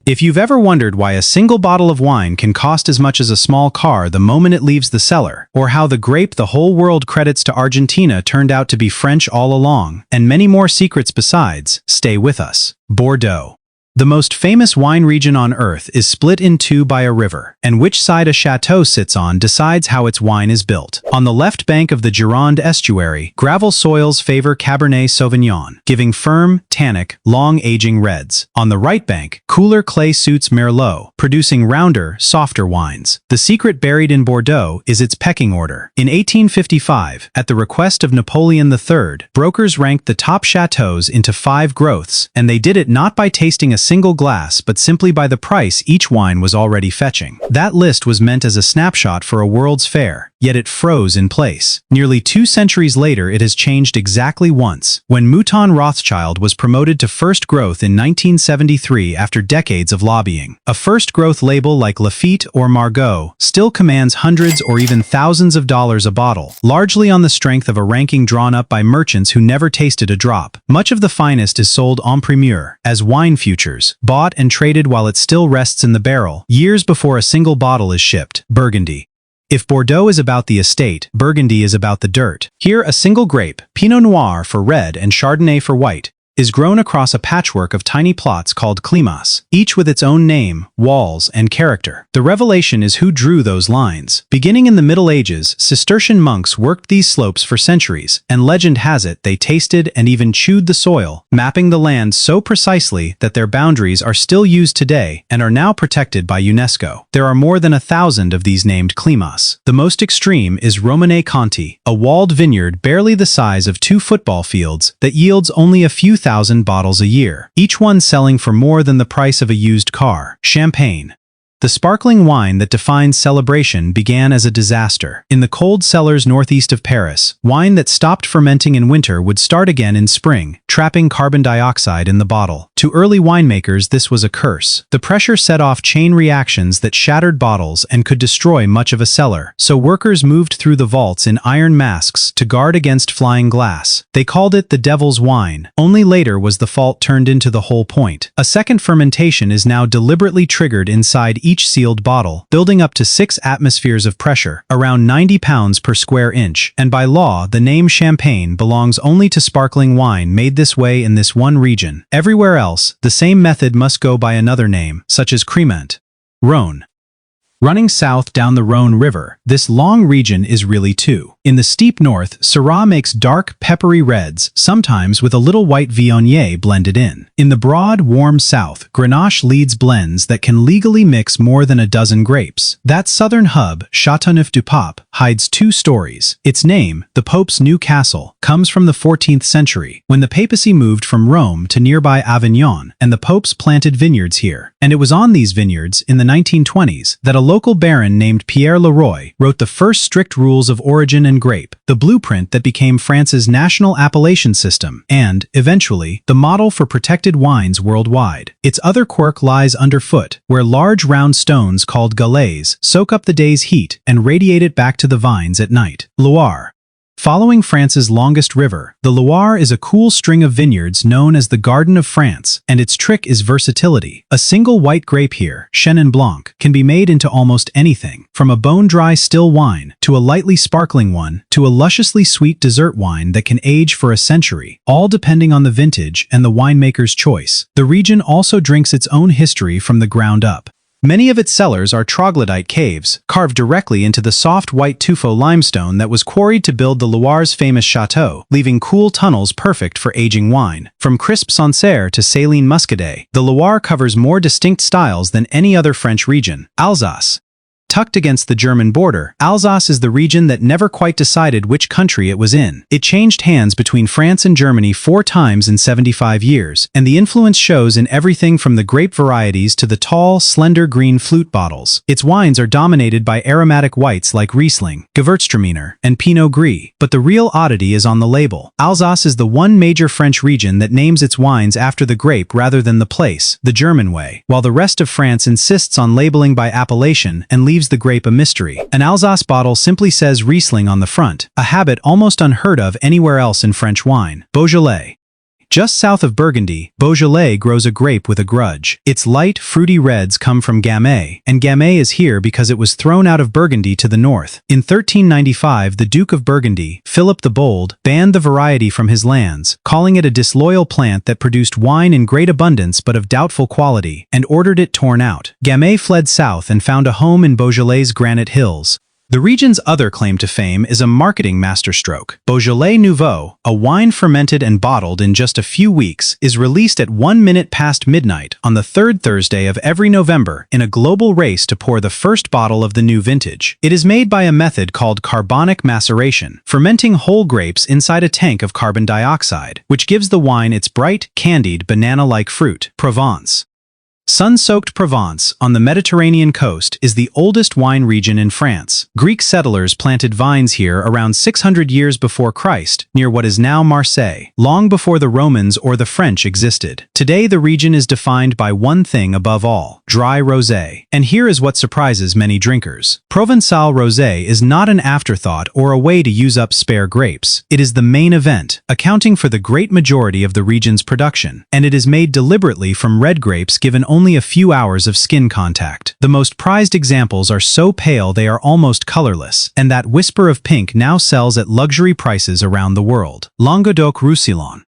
If you've ever wondered why a single bottle of wine can cost as much as a small car the moment it leaves the cellar, or how the grape the whole world credits to Argentina turned out to be French all along, and many more secrets besides, stay with us. Bordeaux. The most famous wine region on earth is split in two by a river, and which side a chateau sits on decides how its wine is built. On the left bank of the Gironde estuary, gravel soils favor Cabernet Sauvignon, giving firm, tannic, long-aging reds. On the right bank, cooler clay suits Merlot, producing rounder, softer wines. The secret buried in Bordeaux is its pecking order. In 1855, at the request of Napoleon III, brokers ranked the top chateaux into 5 growths, and they did it not by tasting a single glass but simply by the price each wine was already fetching. That list was meant as a snapshot for a World's Fair, yet it froze in place. Nearly 2 centuries later it has changed exactly once, when Mouton Rothschild was promoted to first growth in 1973 after decades of lobbying. A first growth label like Lafite or Margaux still commands hundreds or even thousands of dollars a bottle, largely on the strength of a ranking drawn up by merchants who never tasted a drop. Much of the finest is sold en primeur, as wine futures, bought and traded while it still rests in the barrel, years before a single bottle is shipped. Burgundy. If Bordeaux is about the estate, Burgundy is about the dirt. Here, a single grape, Pinot Noir for red and Chardonnay for white, is grown across a patchwork of tiny plots called climas, each with its own name, walls, and character. The revelation is who drew those lines. Beginning in the Middle Ages, Cistercian monks worked these slopes for centuries, and legend has it they tasted and even chewed the soil, mapping the land so precisely that their boundaries are still used today and are now protected by UNESCO. There are more than 1,000 of these named climas. The most extreme is Romane Conti, a walled vineyard barely the size of 2 football fields that yields only a few thousand bottles a year, each one selling for more than the price of a used car. Champagne. The sparkling wine that defines celebration began as a disaster. In the cold cellars northeast of Paris, wine that stopped fermenting in winter would start again in spring, trapping carbon dioxide in the bottle. To early winemakers, this was a curse. The pressure set off chain reactions that shattered bottles and could destroy much of a cellar, so workers moved through the vaults in iron masks to guard against flying glass. They called it the devil's wine. Only later was the fault turned into the whole point. A second fermentation is now deliberately triggered inside each sealed bottle, building up to 6 atmospheres of pressure, around 90 pounds per square inch, and by law, the name champagne belongs only to sparkling wine made this way in this one region. Everywhere else, the same method must go by another name, such as Crémant. Rhône. Running south down the Rhône River, this long region is really 2. In the steep north, Syrah makes dark, peppery reds, sometimes with a little white Viognier blended in. In the broad, warm south, Grenache leads blends that can legally mix more than a dozen grapes. That southern hub, Châteauneuf-du-Pape, hides 2 stories. Its name, the Pope's New Castle, comes from the 14th century, when the papacy moved from Rome to nearby Avignon, and the popes planted vineyards here. And it was on these vineyards, in the 1920s, that a local baron named Pierre Leroy wrote the first strict rules of origin and grape, the blueprint that became France's national appellation system, and, eventually, the model for protected wines worldwide. Its other quirk lies underfoot, where large round stones called galets soak up the day's heat and radiate it back to the vines at night. Loire. Following France's longest river, the Loire is a cool string of vineyards known as the Garden of France, and its trick is versatility. A single white grape here, Chenin Blanc, can be made into almost anything, from a bone-dry still wine, to a lightly sparkling one, to a lusciously sweet dessert wine that can age for a century, all depending on the vintage and the winemaker's choice. The region also drinks its own history from the ground up. Many of its cellars are troglodyte caves, carved directly into the soft white tuffeau limestone that was quarried to build the Loire's famous chateau, leaving cool tunnels perfect for aging wine. From crisp Sancerre to saline muscadet, the Loire covers more distinct styles than any other French region. Alsace. Tucked against the German border, Alsace is the region that never quite decided which country it was in. It changed hands between France and Germany 4 times in 75 years, and the influence shows in everything from the grape varieties to the tall, slender green flute bottles. Its wines are dominated by aromatic whites like Riesling, Gewürztraminer, and Pinot Gris, but the real oddity is on the label. Alsace is the one major French region that names its wines after the grape rather than the place, the German way, while the rest of France insists on labeling by appellation and leaves the grape a mystery. An Alsace bottle simply says Riesling on the front, a habit almost unheard of anywhere else in French wine. Beaujolais. Just south of Burgundy, Beaujolais grows a grape with a grudge. Its light, fruity reds come from Gamay, and Gamay is here because it was thrown out of Burgundy to the north. In 1395, the Duke of Burgundy, Philip the Bold, banned the variety from his lands, calling it a disloyal plant that produced wine in great abundance but of doubtful quality, and ordered it torn out. Gamay fled south and found a home in Beaujolais' granite hills. The region's other claim to fame is a marketing masterstroke. Beaujolais Nouveau, a wine fermented and bottled in just a few weeks, is released at 1 minute past midnight on the third Thursday of every November in a global race to pour the first bottle of the new vintage. It is made by a method called carbonic maceration, fermenting whole grapes inside a tank of carbon dioxide, which gives the wine its bright, candied, banana-like fruit. Provence. Sun-soaked Provence, on the Mediterranean coast, is the oldest wine region in France. Greek settlers planted vines here around 600 years before Christ, near what is now Marseille, long before the Romans or the French existed. Today the region is defined by one thing above all: dry rosé. And here is what surprises many drinkers. Provençal rosé is not an afterthought or a way to use up spare grapes. It is the main event, accounting for the great majority of the region's production, and it is made deliberately from red grapes given only a few hours of skin contact. The most prized examples are so pale they are almost colorless, and that whisper of pink now sells at luxury prices around the world. Languedoc-Roussillon.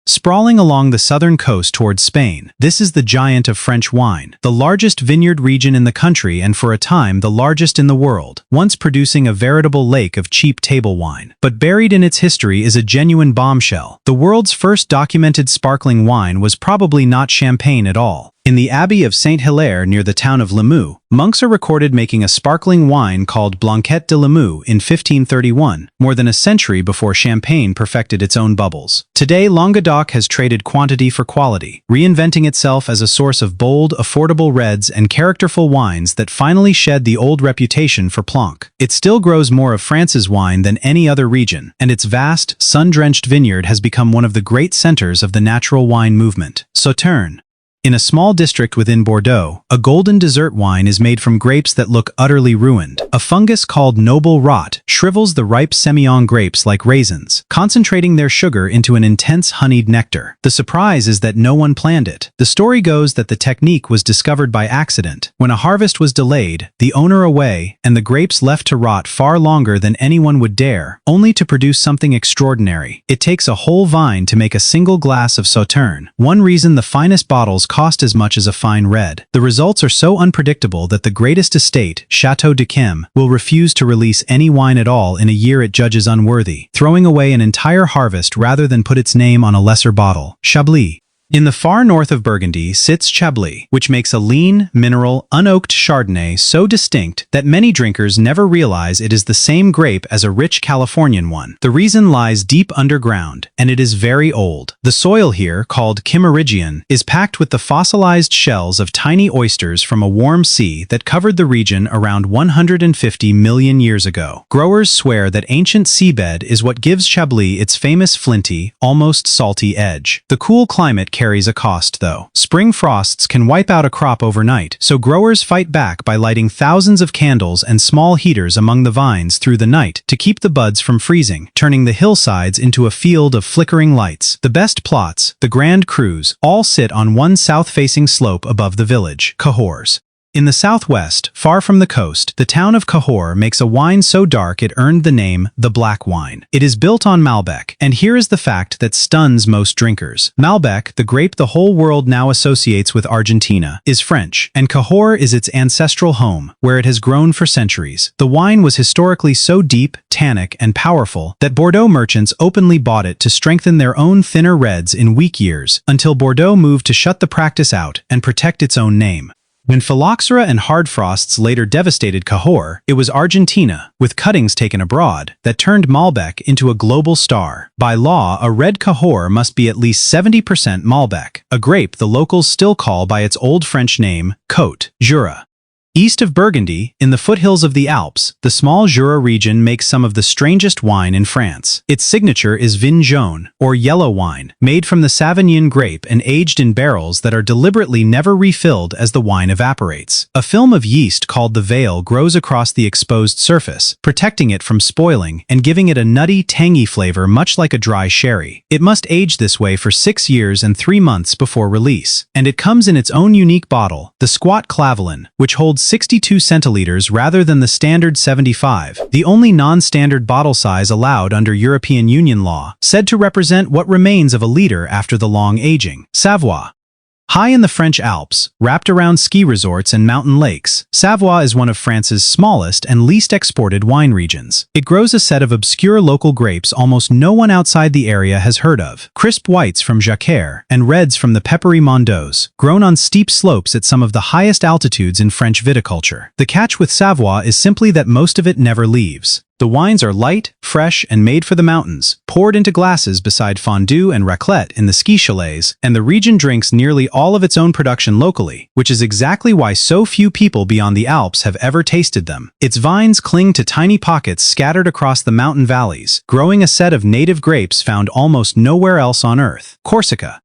Sprawling along the southern coast towards Spain, this is the giant of French wine, the largest vineyard region in the country and for a time the largest in the world, once producing a veritable lake of cheap table wine. But buried in its history is a genuine bombshell. The world's first documented sparkling wine was probably not champagne at all. In the Abbey of Saint-Hilaire near the town of Limoux, monks are recorded making a sparkling wine called Blanquette de Limoux in 1531, more than a century before champagne perfected its own bubbles. Today, Languedoc has traded quantity for quality, reinventing itself as a source of bold, affordable reds and characterful wines that finally shed the old reputation for plonk. It still grows more of France's wine than any other region, and its vast, sun-drenched vineyard has become one of the great centers of the natural wine movement. Sauternes. In a small district within Bordeaux, a golden dessert wine is made from grapes that look utterly ruined. A fungus called noble rot shrivels the ripe Semillon grapes like raisins, concentrating their sugar into an intense honeyed nectar. The surprise is that no one planned it. The story goes that the technique was discovered by accident. When a harvest was delayed, the owner away, and the grapes left to rot far longer than anyone would dare, only to produce something extraordinary. It takes a whole vine to make a single glass of Sauternes. One reason the finest bottles cost as much as a fine red. The results are so unpredictable that the greatest estate, Chateau d'Yquem, will refuse to release any wine at all in a year it judges unworthy, throwing away an entire harvest rather than put its name on a lesser bottle. Chablis. In the far north of Burgundy sits Chablis, which makes a lean, mineral, unoaked Chardonnay so distinct that many drinkers never realize it is the same grape as a rich Californian one. The reason lies deep underground, and it is very old. The soil here, called Kimmeridgian, is packed with the fossilized shells of tiny oysters from a warm sea that covered the region around 150 million years ago. Growers swear that ancient seabed is what gives Chablis its famous flinty, almost salty edge. The cool climate carries a cost, though. Spring frosts can wipe out a crop overnight, so growers fight back by lighting thousands of candles and small heaters among the vines through the night to keep the buds from freezing, turning the hillsides into a field of flickering lights. The best plots, the Grand Crus, all sit on one south-facing slope above the village, Cahors. In the southwest, far from the coast, the town of Cahors makes a wine so dark it earned the name the Black Wine. It is built on Malbec, and here is the fact that stuns most drinkers. Malbec, the grape the whole world now associates with Argentina, is French, and Cahors is its ancestral home, where it has grown for centuries. The wine was historically so deep, tannic, and powerful that Bordeaux merchants openly bought it to strengthen their own thinner reds in weak years, until Bordeaux moved to shut the practice out and protect its own name. When phylloxera and hard frosts later devastated Cahors, it was Argentina, with cuttings taken abroad, that turned Malbec into a global star. By law, a red Cahors must be at least 70% Malbec, a grape the locals still call by its old French name, Côte, Jura. East of Burgundy, in the foothills of the Alps, the small Jura region makes some of the strangest wine in France. Its signature is vin jaune, or yellow wine, made from the Sauvignon grape and aged in barrels that are deliberately never refilled as the wine evaporates. A film of yeast called the veil grows across the exposed surface, protecting it from spoiling and giving it a nutty, tangy flavor much like a dry sherry. It must age this way for 6 years and 3 months before release. And it comes in its own unique bottle, the Squat Clavelin, which holds 62 centiliters rather than the standard 75, the only non-standard bottle size allowed under European Union law, said to represent what remains of a liter after the long aging. Savoie. High in the French Alps, wrapped around ski resorts and mountain lakes, Savoie is one of France's smallest and least exported wine regions. It grows a set of obscure local grapes almost no one outside the area has heard of, crisp whites from Jacquard and reds from the peppery Mondos, grown on steep slopes at some of the highest altitudes in French viticulture. The catch with Savoie is simply that most of it never leaves. The wines are light, fresh, and made for the mountains, poured into glasses beside fondue and raclette in the ski chalets, and the region drinks nearly all of its own production locally, which is exactly why so few people beyond the Alps have ever tasted them. Its vines cling to tiny pockets scattered across the mountain valleys, growing a set of native grapes found almost nowhere else on Earth. Corsica.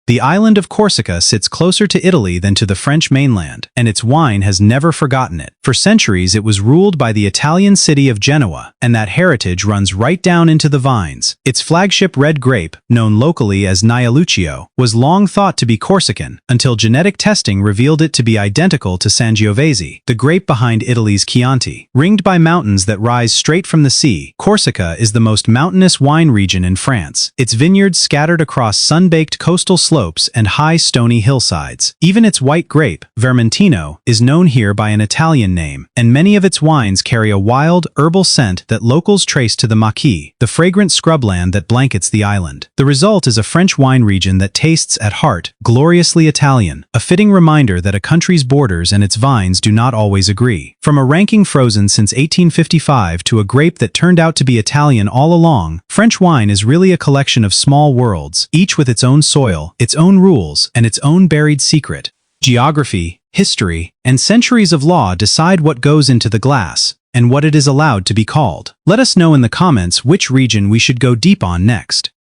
The island of Corsica sits closer to Italy than to the French mainland, and its wine has never forgotten it. For centuries it was ruled by the Italian city of Genoa, and that heritage runs right down into the vines. Its flagship red grape, known locally as Nialuccio, was long thought to be Corsican, until genetic testing revealed it to be identical to Sangiovese, the grape behind Italy's Chianti. Ringed by mountains that rise straight from the sea, Corsica is the most mountainous wine region in France, its vineyards scattered across sun-baked coastal slopes and high stony hillsides. Even its white grape, Vermentino, is known here by an Italian name, and many of its wines carry a wild, herbal scent that locals trace to the maquis, the fragrant scrubland that blankets the island. The result is a French wine region that tastes, at heart, gloriously Italian, a fitting reminder that a country's borders and its vines do not always agree. From a ranking frozen since 1855 to a grape that turned out to be Italian all along, French wine is really a collection of small worlds, each with its own soil, its own rules, and its own buried secret. Geography, history, and centuries of law decide what goes into the glass, and what it is allowed to be called. Let us know in the comments which region we should go deep on next.